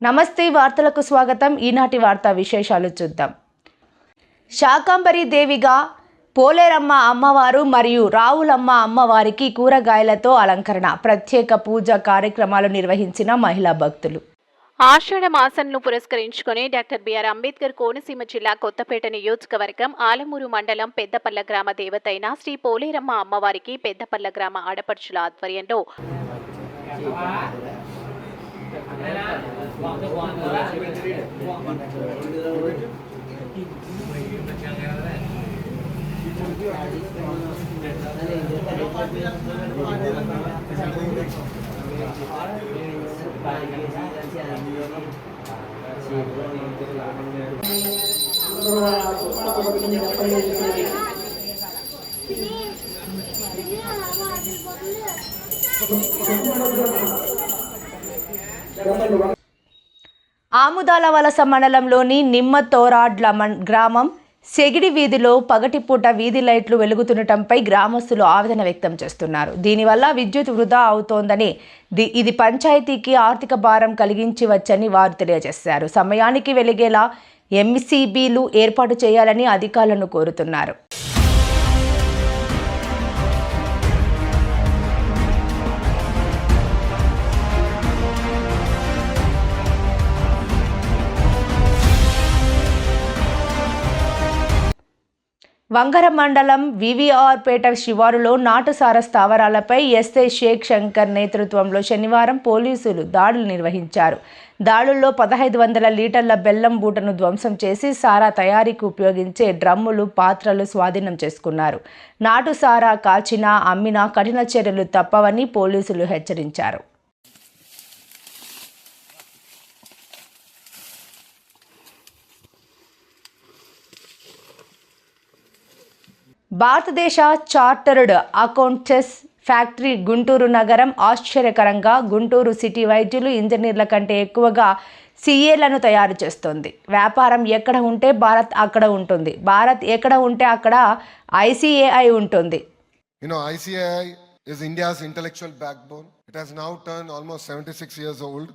నమస్తే వార్తలకు స్వాగతం. ఈనాటి వార్తా విశేషాలు చూద్దాం. శాకంబరి దేవిగా పోలేరమ్మ అమ్మవారు మరియు రావులమ్మ అమ్మవారికి కూరగాయలతో అలంకరణ, ప్రత్యేక పూజా కార్యక్రమాలు నిర్వహించిన మహిళా భక్తులు. ఆషాఢ మాసంను పురస్కరించుకుని డాక్టర్ బిఆర్ అంబేద్కర్ కోనసీమ జిల్లా కొత్తపేట నియోజకవర్గం ఆలమూరు మండలం పెద్దపల్ల గ్రామ దేవతైన శ్రీ పోలేరమ్మ అమ్మవారికి పెద్దపల్ల గ్రామ ఆడపడుచుల ఆధ్వర్యంలో ఆముదాల వలస మండలంలోని నిమ్మతోరాడ్ల గ్రామం సెగిడి వీధిలో పగటిపూట వీధి లైట్లు వెలుగుతుండటంపై గ్రామస్తులు ఆవేదన వ్యక్తం చేస్తున్నారు. దీనివల్ల విద్యుత్ వృధా అవుతోందని, ఇది పంచాయతీకి ఆర్థిక భారం కలిగించవచ్చని వారు తెలియజేశారు. సమయానికి వెలిగేలా ఎంసీబీలు ఏర్పాటు చేయాలని అధికారులను కోరుతున్నారు. వంగర మండలం వివిఆర్ పేట శివారులో నాటుసార స్థావరాలపై ఎస్ఐ షేక్ శంకర్ నేతృత్వంలో శనివారం పోలీసులు దాడులు నిర్వహించారు. దాడుల్లో 1500 లీటర్ల బెల్లం బూటను ధ్వంసం చేసి సారా తయారీకి ఉపయోగించే డ్రమ్ములు, పాత్రలు స్వాధీనం చేసుకున్నారు. నాటుసారా కాల్చినా, అమ్మినా కఠిన చర్యలు తప్పవని పోలీసులు హెచ్చరించారు. భారతదేశ చార్టర్డ్ అకౌంటెంట్స్ ఫ్యాక్టరీ గుంటూరు నగరం ఆశ్చర్యకరంగా గుంటూరు సిటీ వైద్యులు, ఇంజనీర్ల కంటే ఎక్కువగా సీఏలను తయారు చేస్తోంది. వ్యాపారం ఎక్కడ ఉంటే భారత్ అక్కడ ఉంటుంది, భారత్ ఎక్కడ ఉంటే అక్కడ ఐసీఏఐ ఉంటుంది. ICAI is India's intellectual backbone. It has now turned almost 76 years old.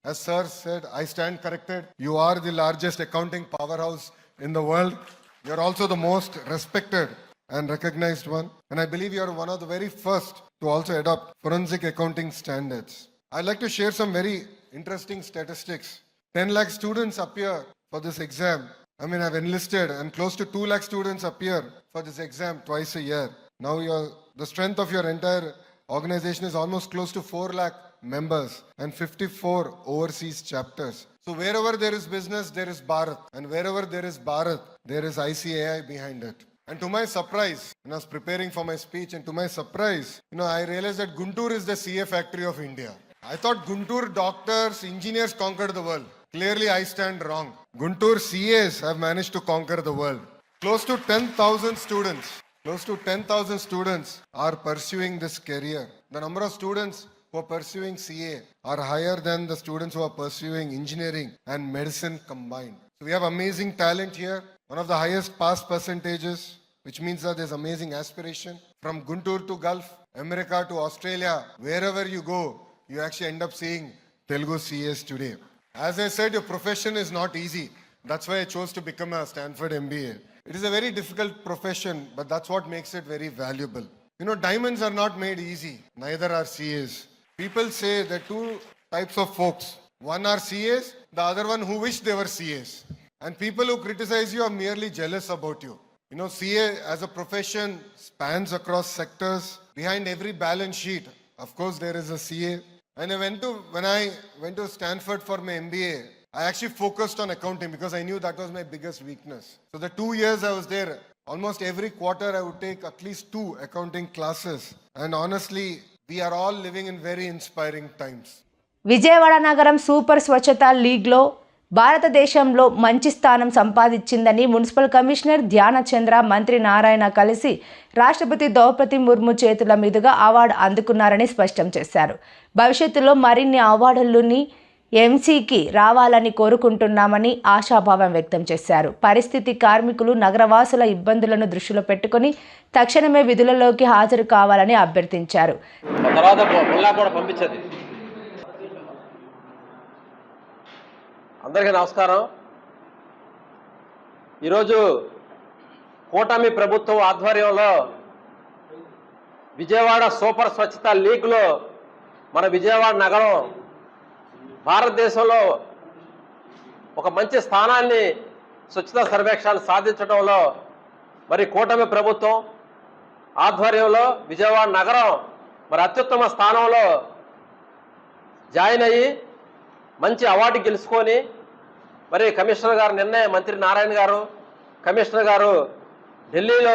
As Sir said, I stand corrected. You are the largest accounting powerhouse in the world. You are also the most respected and recognized one. And I believe you are one of the very first to also adopt forensic accounting standards. I'd like to share some very interesting statistics. 10 lakh students appear for this exam. I've enlisted, and close to 2 lakh students appear for this exam twice a year. Now the strength of your entire organization is almost close to 4 lakh members and 54 overseas chapters. So wherever there is business, there is Bharat. And wherever there is Bharat, there is ICAI behind it. And to my surprise, when I was preparing for my speech, and to my surprise, I realized that Guntur is the CA factory of India. I thought Guntur doctors, engineers conquered the world. Clearly, I stand wrong. Guntur CAs have managed to conquer the world. Close to 10,000 students are pursuing this career. The number of students who are pursuing CA are higher than the students who are pursuing engineering and medicine combined. So we have amazing talent here. One of the highest pass percentages, which means that there's amazing aspiration. From Guntur to Gulf, America to Australia, wherever you go, you actually end up seeing Telugu CAs today. As I said, your profession is not easy. That's why I chose to become a Stanford MBA. It is a very difficult profession, but that's what makes it very valuable. Diamonds are not made easy. Neither are CAs. People say there are two types of folks. One are CAs, the other one who wish they were CAs. And people who criticize you are merely jealous about you. CA as a profession spans across sectors. Behind every balance sheet, of course, there is a CA. And when I went to Stanford for my MBA, I actually focused on accounting because I knew that was my biggest weakness. So the 2 years I was there, almost every quarter I would take at least 2 accounting classes. And honestly, we are all living in very inspiring times. Vijayawada నగరం super స్వచ్ఛత లీగ్లో భారతదేశంలో మంచి స్థానం సంపాదించిందని municipal commissioner Dhyanachandra, మంత్రి నారాయణ కలిసి రాష్ట్రపతి ద్రౌపది ముర్ము చేతుల మీదుగా అవార్డు అందుకున్నారని స్పష్టం చేశారు. భవిష్యత్తులో మరిన్ని అవార్డులని ఎంసీకి రావాలని కోరుకుంటున్నామని ఆశాభావం వ్యక్తం చేశారు. పరిస్థితి కార్మికులు, నగరవాసుల ఇబ్బందులను దృష్టిలో పెట్టుకుని తక్షణమే విధులలోకి హాజరు కావాలని అభ్యర్థించారు. అందరికీ నమస్కారం. ఈరోజు కూటమి ప్రభుత్వం ఆధ్వర్యంలో విజయవాడ సూపర్ స్వచ్ఛత లీగ్లో మన విజయవాడ నగరం భారతదేశంలో ఒక మంచి స్థానాన్ని స్వచ్ఛతా సర్వేక్షణ సాధించడంలో మరి కూటమి ప్రభుత్వం ఆధ్వర్యంలో విజయవాడ నగరం మరి అత్యుత్తమ స్థానంలో జాయిన్ అయ్యి మంచి అవార్డు గెలుచుకొని మరి కమిషనర్ గారు నిన్నే మంత్రి నారాయణ గారు కమిషనర్ గారు ఢిల్లీలో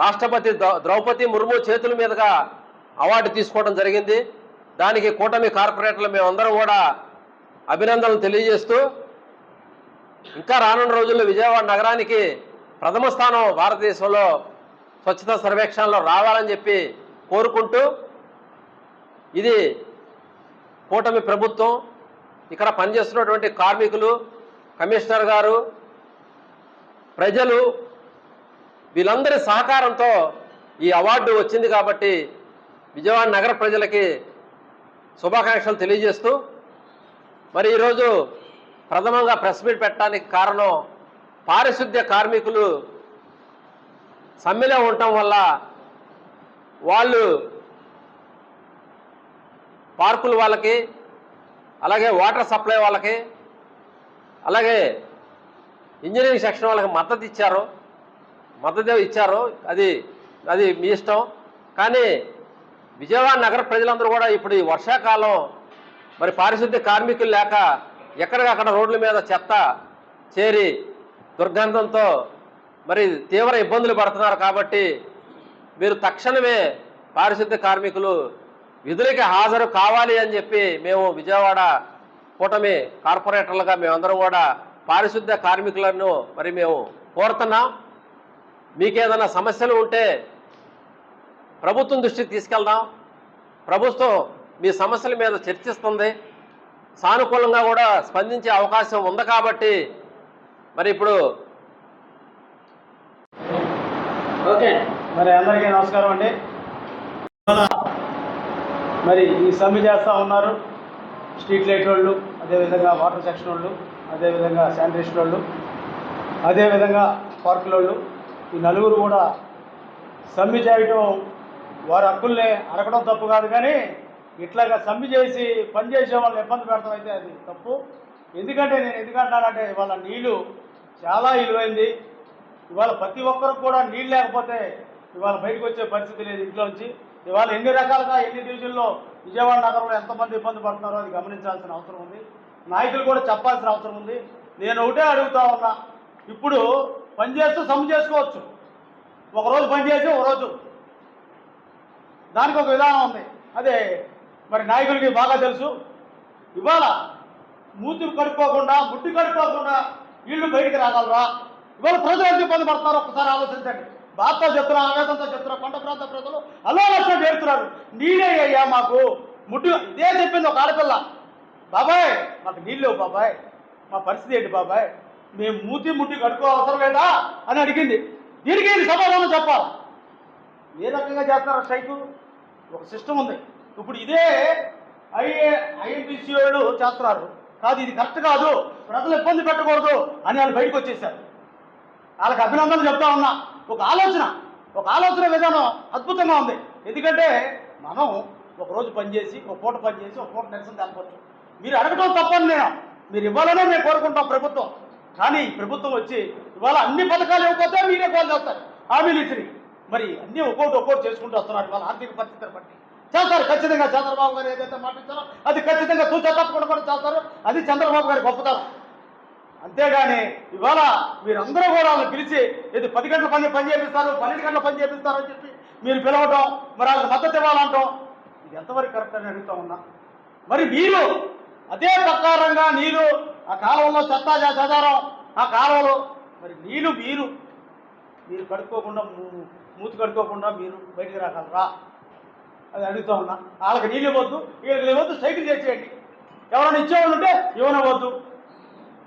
రాష్ట్రపతి ద్రౌపది ముర్ము చేతుల మీదుగా అవార్డు తీసుకోవడం జరిగింది. దానికి కూటమి కార్పొరేటర్లు మేమందరం కూడా అభినందనలు తెలియజేస్తూ ఇంకా రానున్న రోజుల్లో విజయవాడ నగరానికి ప్రథమ స్థానం భారతదేశంలో స్వచ్ఛతా సర్వేక్షణలో రావాలని చెప్పి కోరుకుంటూ, ఇది కూటమి ప్రభుత్వం, ఇక్కడ పనిచేస్తున్నటువంటి కార్మికులు, కమిషనర్ గారు, ప్రజలు వీళ్ళందరి సహకారంతో ఈ అవార్డు వచ్చింది కాబట్టి విజయవాడ నగర ప్రజలకి శుభాకాంక్షలు తెలియజేస్తూ, మరి ఈరోజు ప్రథమంగా ప్రెస్ మీట్ పెట్టడానికి కారణం పారిశుద్ధ్య కార్మికులు సమ్మెలో ఉండటం వల్ల వాళ్ళు పార్కుల వాళ్ళకి, అలాగే వాటర్ సప్లై వాళ్ళకి, అలాగే ఇంజనీరింగ్ సెక్షన్ వాళ్ళకి మద్దతు ఇచ్చారు. అది మీ ఇష్టం. కానీ విజయవాడ నగర ప్రజలందరూ కూడా ఇప్పుడు ఈ వర్షాకాలం మరి పారిశుద్ధ్య కార్మికులు లేక ఎక్కడికక్కడ రోడ్ల మీద చెత్త చేరి దుర్గంధంతో మరి తీవ్ర ఇబ్బందులు పడుతున్నారు. కాబట్టి మీరు తక్షణమే పారిశుద్ధ్య కార్మికులు విధులకి హాజరు కావాలి అని చెప్పి మేము విజయవాడ కూటమి కార్పొరేటర్లుగా మేమందరం కూడా పారిశుద్ధ్య కార్మికులను మరి మేము కోరుతున్నాం. మీకేదైనా సమస్యలు ఉంటే ప్రభుత్వం దృష్టికి తీసుకెళ్దాం. ప్రభుత్వం మీ సమస్యల మీద చర్చిస్తుంది, సానుకూలంగా కూడా స్పందించే అవకాశం ఉంది. కాబట్టి మరి ఇప్పుడు ఓకే, మరి అందరికీ నమస్కారం అండి. మరి ఈ సమ్మె చేస్తూ ఉన్నారు స్ట్రీట్ లైట్ వాళ్ళు, అదేవిధంగా వాటర్ సెక్షన్ వాళ్ళు, అదేవిధంగా శానిటేషన్ వాళ్ళు, అదేవిధంగా పార్కుల వాళ్ళు, ఈ నలుగురు కూడా సమ్మె చేయటం వారి హక్కుల్ని అడగడం తప్పు కాదు. కానీ ఇట్లాగా సమ్మె చేసి పనిచేసే వాళ్ళని ఇబ్బంది పెడతాం అయితే అది తప్పు. ఎందుకంటే నేను ఎందుకంటానంటే ఇవాళ నీళ్ళు చాలా విలువైంది. ఇవాళ ప్రతి ఒక్కరికి కూడా నీళ్ళు లేకపోతే ఇవాళ బయటకు వచ్చే పరిస్థితి లేదు ఇంట్లోంచి. ఇవాళ ఎన్ని రకాలుగా ఎన్ని డివిజన్లో విజయవాడ నగరంలో ఎంతమంది ఇబ్బంది పడుతున్నారో అది గమనించాల్సిన అవసరం ఉంది. నాయకులు కూడా చెప్పాల్సిన అవసరం ఉంది. నేను ఒకటే అడుగుతా ఉన్నా, ఇప్పుడు పనిచేస్తూ సమ్మె చేసుకోవచ్చు, ఒకరోజు పనిచేసి ఒకరోజు దానికి ఒక విధానం ఉంది. అదే మరి నాయకులకి బాగా తెలుసు. ఇవాళ మూతి కడుక్కోకుండా ముట్టి కడుక్కోకుండా వీళ్ళు బయటికి రాగలరా? ఇవాళ ప్రజలు ఎంత ఇబ్బంది పడుతున్నారు ఒక్కసారి ఆలోచించండి. బాధతో చెప్తున్నారు, ఆవేదంతో చెప్తున్నారు, కొండ ప్రాంత ప్రజలు అల్లోలక్షలు చేరుతున్నారు. నీళ్ళే అయ్యా మాకు ముట్టి. ఇదే చెప్పింది ఒక ఆడపిల్ల, బాబాయ్ మాకు నీళ్ళు బాబాయ్, మా పరిస్థితి ఏంటి బాబాయ్, మేము మూతి ముట్టి కడుక్కో అవసరం లేదా అని అడిగింది. దీనికి ఇది సమాధానం చెప్పాలి. ఏ రకంగా చేస్తున్నారు స్ట్రైకు? ఒక సిస్టమ్ ఉంది. ఇప్పుడు ఇదే ఐఎన్టీసీ వాళ్ళు చేస్తున్నారు. కాదు, ఇది కరెక్ట్ కాదు, ప్రజలు ఇబ్బంది పెట్టకూడదు అని వాళ్ళు బయటకు వచ్చేసారు. వాళ్ళకి అభినందనలు చెప్తా ఉన్నా. ఒక ఆలోచన విధానం అద్భుతంగా ఉంది. ఎందుకంటే మనం ఒకరోజు పనిచేసి ఒక పూట పనిచేసి ఒక పూట నిరసన తెలపచ్చు. మీరు అడగటం తప్పని మీరు ఇవ్వాలనే మేము కోరుకుంటాం ప్రభుత్వం. కానీ ప్రభుత్వం వచ్చి ఇవాళ అన్ని పథకాలు ఇవ్వకపోతే మీరే కాల్ చేస్తారు హామీలు ఇచ్చి. మరి అన్నీ ఒక్కోటి చేసుకుంటూ వస్తున్నారు. వాళ్ళ ఆర్థిక పరిస్థితిని బట్టి చేస్తారు. ఖచ్చితంగా చంద్రబాబు గారు ఏదైతే మాటిస్తారో అది ఖచ్చితంగా తూచా తప్పకుండా కూడా చేస్తారు. అది చంద్రబాబు గారి గొప్పతనం. అంతేగాని ఇవాళ మీరందరూ కూడా వాళ్ళని పిలిచి ఇది 10 గంటల పని చేపిస్తారు, 12 గంటల పని చేపిస్తారు అని చెప్పి మీరు పిలవటం, మరి వాళ్ళకి మద్దతు ఇవ్వాలంటాం, ఇది ఎంతవరకు కరెక్ట్ అని అడుగుతా ఉన్నా. మరి మీరు అదే ప్రకారంగా నీళ్ళు ఆ కాలువలో చెదారం ఆ కాలువలో మరి నీళ్ళు మీరు కడుక్కోకుండా మూతి కడుక్కోకుండా మీరు బయటికి రాగలరా అది అడుగుతా ఉన్నా. వాళ్ళకి నీళ్ళు ఇవ్వద్దు, వీళ్ళకి ఇవ్వద్దు, సైకిల్ చేసేయండి. ఎవరైనా ఇచ్చేవాళ్ళు ఉంటే ఇవ్వనవద్దు.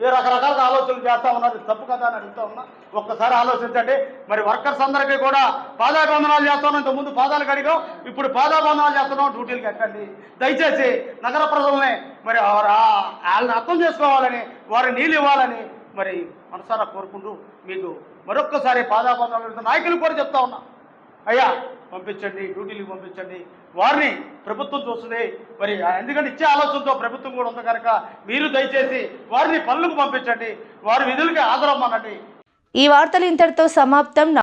ఏ రకరకాలుగా ఆలోచనలు చేస్తా ఉన్నారు. ఇది తప్పు కదా అని అడుగుతా ఉన్నా. ఒక్కసారి ఆలోచించండి. మరి వర్కర్స్ అందరికీ కూడా పాదాబంధనాలు చేస్తున్నాం. ఇంతకుముందు పాదాలు కడిగాం, ఇప్పుడు పాదాబంధనాలు చేస్తున్నాం. డ్యూటీలకు ఎక్కండి. దయచేసి నగర ప్రజల్ని మరి వాళ్ళని అర్థం చేసుకోవాలని, వారి నీళ్ళు ఇవ్వాలని మరి మనసారా కోరుకుంటూ మీకు మరొక్కసారి పాదాబంధనాలు నాయకులు కూడా చెప్తా ఉన్నా. అయ్యా పంపించండి, డ్యూటీలకు పంపించండి. వారిని ప్రభుత్వం చూస్తుంది. మరి ఎందుకంటే ఇచ్చే ఆలోచనతో ప్రభుత్వం కూడా ఉంది కనుక మీరు దయచేసి వారిని పనులకు పంపించండి, వారి విధులకి ఆదరమ్మనండి. ఈ వార్తలు ఇంతటితో సమాప్తం.